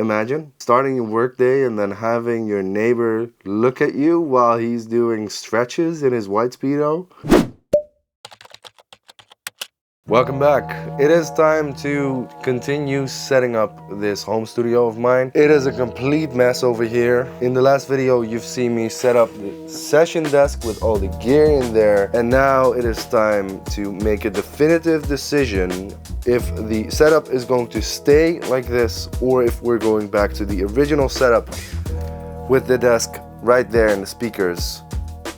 Imagine starting your workday and then having your neighbor look at you while he's doing stretches in his white Speedo. Welcome back. It is time to continue setting up this home studio of mine. It is a complete mess over here. In the last video, you've seen me set up the session desk with all the gear in there. And now it is time to make a definitive decision if the setup is going to stay like this or if we're going back to the original setup with the desk right there and the speakers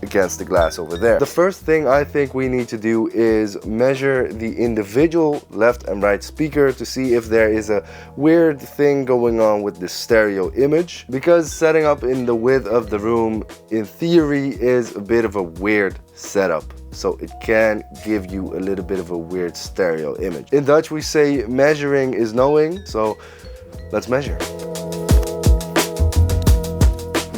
against the glass over there. The first thing I think we need to do is measure the individual left and right speaker to see if there is a weird thing going on with the stereo image, because setting up in the width of the room in theory is a bit of a weird setup, so it can give you a little bit of a weird stereo image. In Dutch we say measuring is knowing, so let's measure.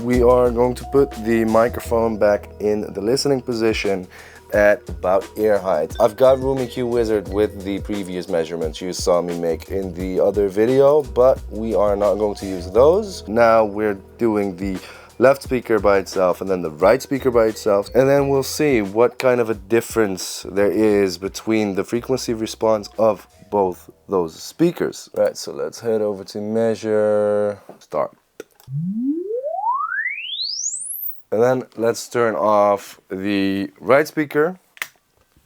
We are going to put the microphone back in the listening position at about ear height. I've got Room EQ Wizard with the previous measurements you saw me make in the other video, but we are not going to use those. Now we're doing the left speaker by itself and then the right speaker by itself, and then we'll see what kind of a difference there is between the frequency response of both those speakers. Right, so let's head over to measure, start. And then let's turn off the right speaker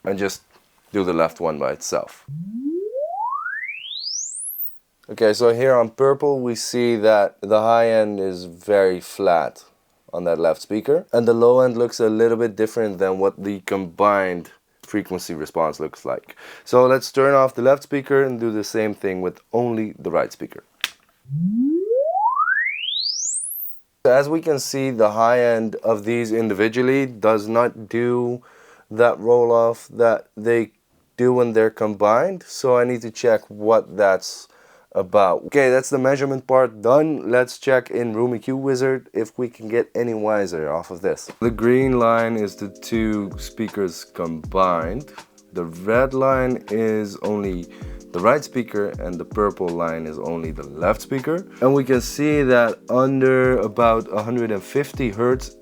and just do the left one by itself. Okay, so here on purple we see that the high end is very flat on that left speaker, and the low end looks a little bit different than what the combined frequency response looks like. So let's turn off the left speaker and do the same thing with only the right speaker. As we can see, the high end of these individually does not do that roll off that they do when they're combined, so I need to check what that's about. Okay, that's the measurement part done. Let's check in Room EQ Wizard if we can get any wiser off of this. The green line is the two speakers combined. The red line is only the right speaker and the purple line is only the left speaker. And we can see that under about 150 Hertz,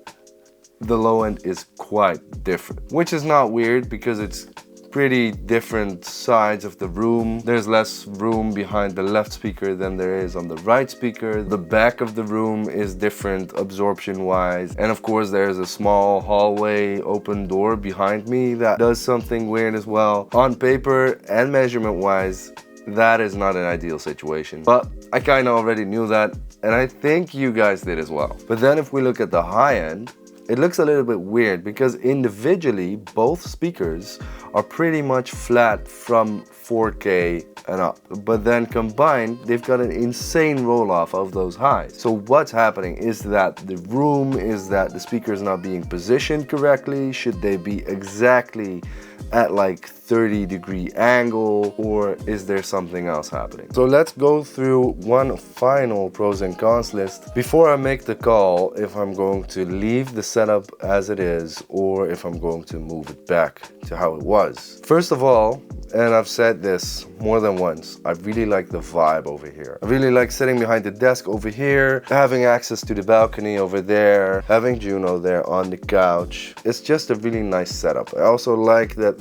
the low end is quite different, which is not weird because it's pretty different sides of the room. There's less room behind the left speaker than there is on the right speaker. The back of the room is different absorption wise, and of course there's a small hallway open door behind me that does something weird as well. On paper and measurement wise, that is not an ideal situation, but I kind of already knew that, and I think you guys did as well. But then if we look at the high end, it looks a little bit weird because individually both speakers are pretty much flat from 4K and up, but then combined they've got an insane roll off of those highs. So what's happening is that the speakers not being positioned correctly. Should they be exactly at like 30-degree angle, or is there something else happening? So let's go through one final pros and cons list before I make the call if I'm going to leave the setup as it is or if I'm going to move it back to how it was. First of all, and I've said this more than once, I really like the vibe over here. I really like sitting behind the desk over here, having access to the balcony over there, having Juno there on the couch. It's just a really nice setup. I also like that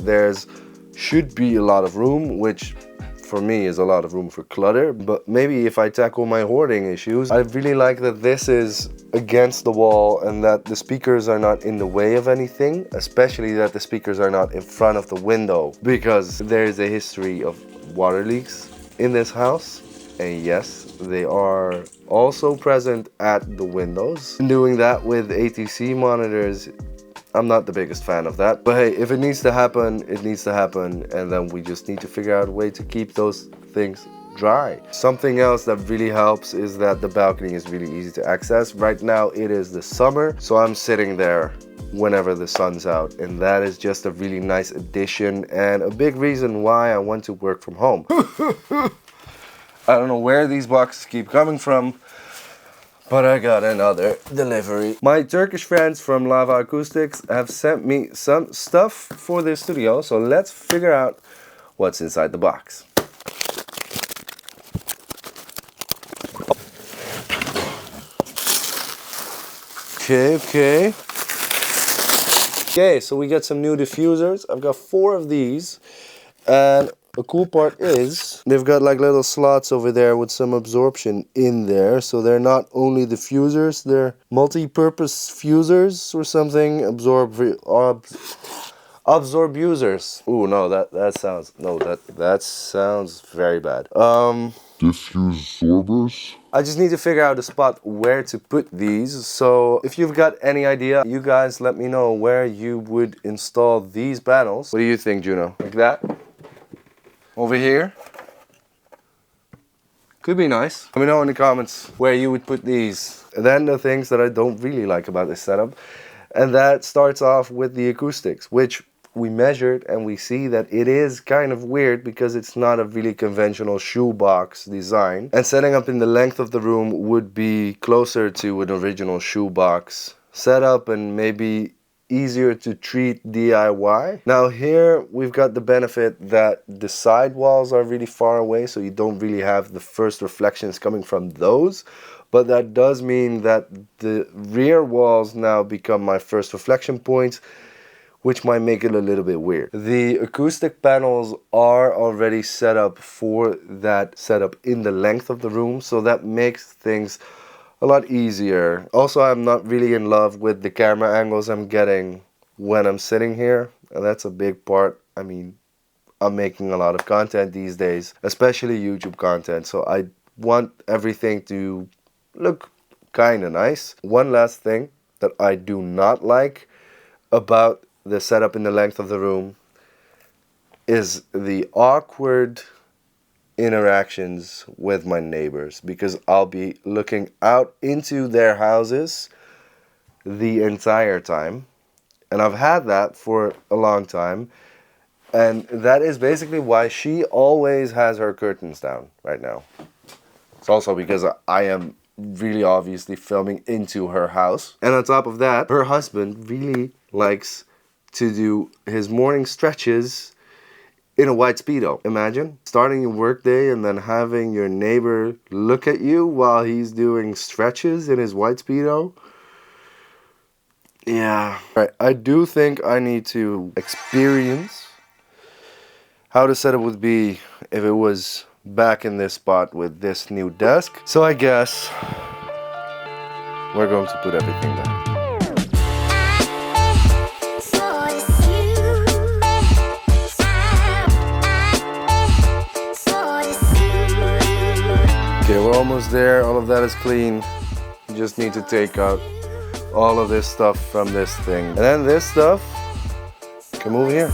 should be a lot of room, which for me is a lot of room for clutter, but maybe if I tackle my hoarding issues, I really like that this is against the wall and that the speakers are not in the way of anything, especially that the speakers are not in front of the window, because there is a history of water leaks in this house, and yes, they are also present at the windows. Doing that with ATC monitors, I'm not the biggest fan of that, but hey, if it needs to happen, it needs to happen, and then we just need to figure out a way to keep those things dry. Something else that really helps is that the balcony is really easy to access. Right now it is the summer, so I'm sitting there whenever the sun's out, and that is just a really nice addition and a big reason why I want to work from home. I don't know where these boxes keep coming from, but I got another delivery. My Turkish friends from Lava Acoustics have sent me some stuff for this studio, so let's figure out what's inside the box. Okay. Okay, so we got some new diffusers. I've got 4 of these. And the cool part is they've got like little slots over there with some absorption in there. So they're not only diffusers, they're multi-purpose fusers or something. Absorbusers. Ooh, no, that sounds very bad. Diffusorbers? I just need to figure out a spot where to put these. So if you've got any idea, you guys let me know where you would install these panels. What do you think, Juno? Like that? Over here? Could be nice. Let me know in the comments where you would put these. And then the things that I don't really like about this setup. And that starts off with the acoustics, which we measured and we see that it is kind of weird because it's not a really conventional shoebox design. And setting up in the length of the room would be closer to an original shoebox setup and maybe easier to treat DIY. Now here we've got the benefit that the side walls are really far away, so you don't really have the first reflections coming from those. But that does mean that the rear walls now become my first reflection points, which might make it a little bit weird. The acoustic panels are already set up for that setup in the length of the room, so that makes things a lot easier. Also, I'm not really in love with the camera angles I'm getting when I'm sitting here, and that's a big part. I mean, I'm making a lot of content these days, especially YouTube content, so I want everything to look kind of nice. One last thing that I do not like about the setup in the length of the room is the awkward interactions with my neighbors, because I'll be looking out into their houses the entire time, and I've had that for a long time, and that is basically why she always has her curtains down right now. It's also because I am really obviously filming into her house, and on top of that, her husband really likes to do his morning stretches in a white Speedo. Imagine starting your workday and then having your neighbor look at you while he's doing stretches in his white Speedo. Yeah. Right. I do think I need to experience how the setup would be if it was back in this spot with this new desk. So I guess we're going to put everything there. Okay, we're almost there. All of that is clean. You just need to take out all of this stuff from this thing. And then this stuff can move here.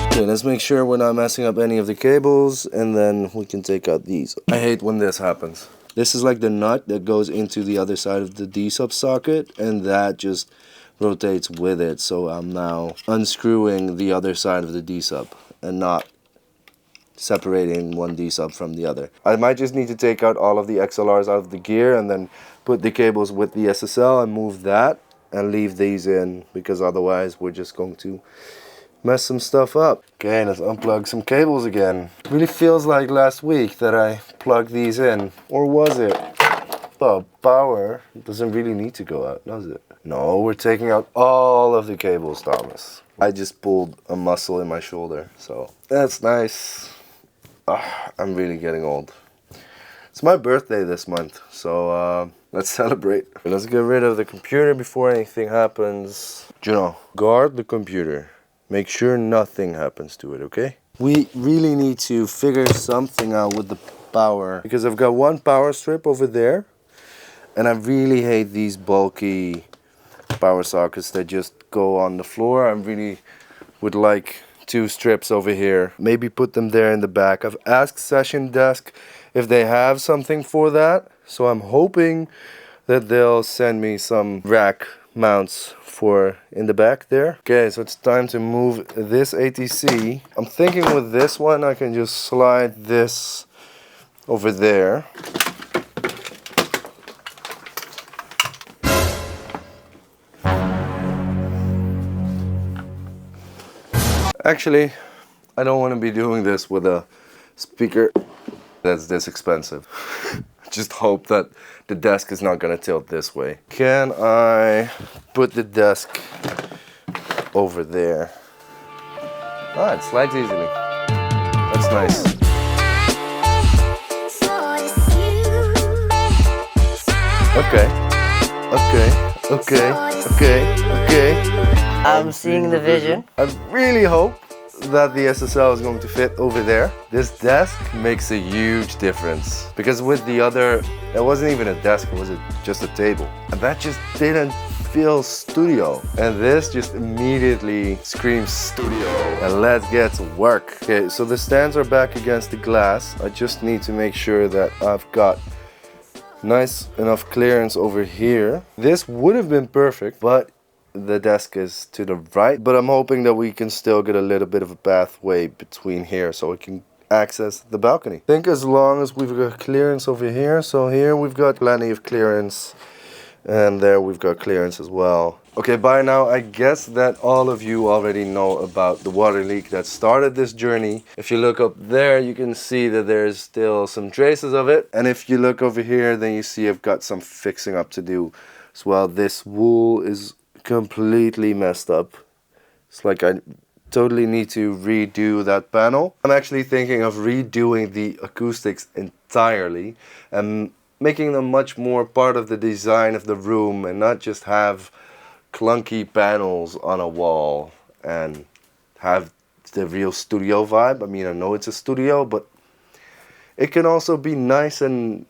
Okay, let's make sure we're not messing up any of the cables, and then we can take out these. I hate when this happens. This is like the nut that goes into the other side of the D-sub socket, and that just rotates with it. So I'm now unscrewing the other side of the D-sub and not separating one D-sub from the other. I might just need to take out all of the XLRs out of the gear and then put the cables with the SSL and move that and leave these in, because otherwise we're just going to mess some stuff up. Okay, let's unplug some cables again. It really feels like last week that I plugged these in. Or was it? The power doesn't really need to go out, does it? No, we're taking out all of the cables, Thomas. I just pulled a muscle in my shoulder, so that's nice. I'm really getting old. It's my birthday this month, so let's celebrate. Let's get rid of the computer before anything happens. Juno, guard the computer. Make sure nothing happens to it, okay? We really need to figure something out with the power, because I've got one power strip over there, and I really hate these bulky power sockets that just go on the floor. I really would like 2 strips over here. Maybe put them there in the back. I've asked sessiondesk if they have something for that, so I'm hoping that they'll send me some rack mounts for in the back there. Okay, so it's time to move this ATC. I'm thinking with this one I can just slide this over there. Actually, I don't want to be doing this with a speaker that's this expensive. Just hope that the desk is not going to tilt this way. Can I put the desk over there? Ah, it slides easily. That's nice. Okay. I'm seeing the vision. I really hope that the SSL is going to fit over there. This desk makes a huge difference because with the other, it wasn't even a desk, it was just a table. And that just didn't feel studio. And this just immediately screams studio. And let's get to work. Okay, so the stands are back against the glass. I just need to make sure that I've got nice enough clearance over here. This would have been perfect, but the desk is to the right, but I'm hoping that we can still get a little bit of a pathway between here so we can access the balcony. I think as long as we've got clearance over here, so here we've got plenty of clearance and there we've got clearance as well. Okay, by now I guess that all of you already know about the water leak that started this journey. If you look up there, you can see that there's still some traces of it, and if you look over here, then you see I've got some fixing up to do as well. This wool is completely messed up. It's like I totally need to redo that panel. I'm actually thinking of redoing the acoustics entirely and making them much more part of the design of the room and not just have clunky panels on a wall and have the real studio vibe. I mean, I know it's a studio, but it can also be nice and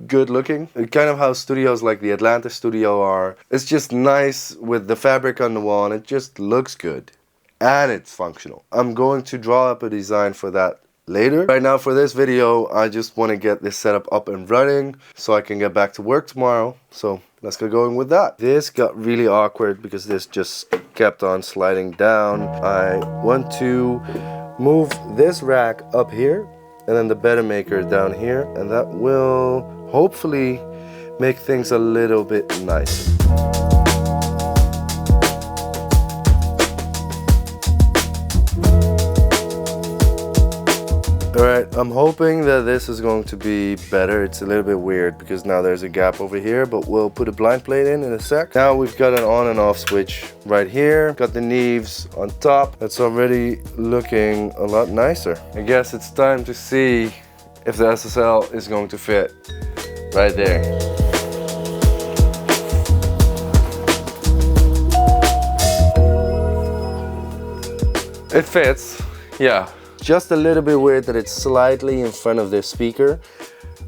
good looking. Kind of how studios like the Atlanta studio are. It's just nice with the fabric on the wall and it just looks good. And it's functional. I'm going to draw up a design for that later. Right now for this video, I just want to get this setup up and running so I can get back to work tomorrow. So let's get going with that. This got really awkward because this just kept on sliding down. I want to move this rack up here and then the better maker down here, and that will hopefully make things a little bit nicer. Alright, I'm hoping that this is going to be better. It's a little bit weird because now there's a gap over here, but we'll put a blind plate in a sec. Now we've got an on and off switch right here. Got the Neves on top. That's already looking a lot nicer. I guess it's time to see if the SSL is going to fit right there. It fits, yeah. Just a little bit weird that it's slightly in front of the speaker.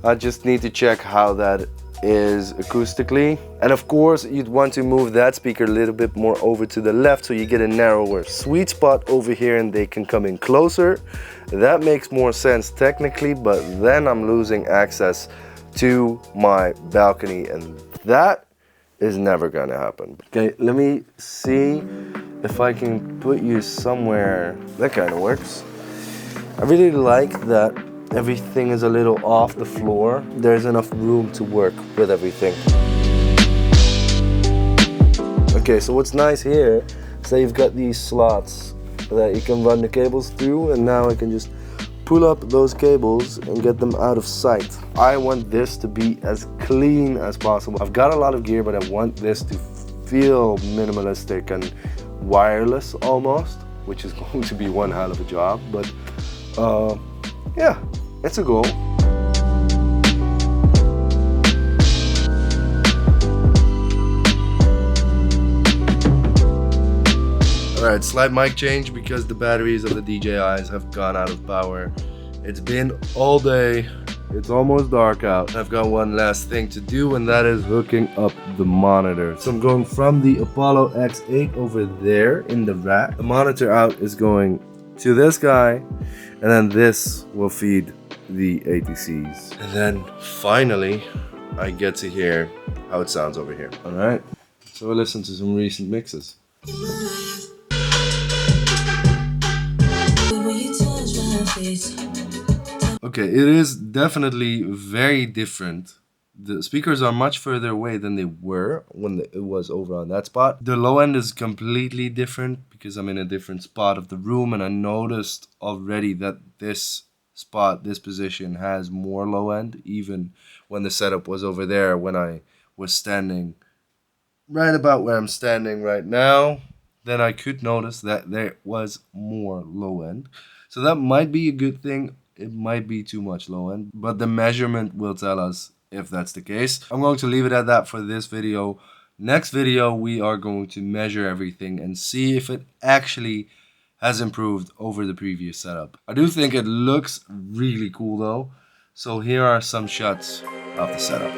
I just need to check how that is acoustically. And of course, you'd want to move that speaker a little bit more over to the left so you get a narrower sweet spot over here and they can come in closer. That makes more sense technically, but then I'm losing access to my balcony and that is never gonna happen. Okay, let me see if I can put you somewhere. That kind of works. I really like that everything is a little off the floor. There's enough room to work with everything. Okay, so what's nice here is that you've got these slots that you can run the cables through, and now I can just pull up those cables and get them out of sight. I want this to be as clean as possible. I've got a lot of gear, but I want this to feel minimalistic and wireless almost, which is going to be one hell of a job, but yeah, it's a goal. Alright, slight mic change because the batteries of the DJIs have gone out of power. It's been all day. It's almost dark out. I've got one last thing to do, and that is hooking up the monitor. So I'm going from the Apollo X8 over there in the rack. The monitor out is going to this guy, and then this will feed the ATCs. And then finally, I get to hear how it sounds over here. All right, so we'll listen to some recent mixes. Okay, it is definitely very different the speakers are much further away than they were when it was over on that spot. The low end is completely different because I'm in a different spot of the room, and I noticed already that this spot, this position has more low end, even when the setup was over there, when I was standing right about where I'm standing right now. Then I could notice that there was more low end. So that might be a good thing. It might be too much low end, but the measurement will tell us if that's the case. I'm going to leave it at that for this video. Next video, we are going to measure everything and see if it actually has improved over the previous setup. I do think it looks really cool though. So here are some shots of the setup.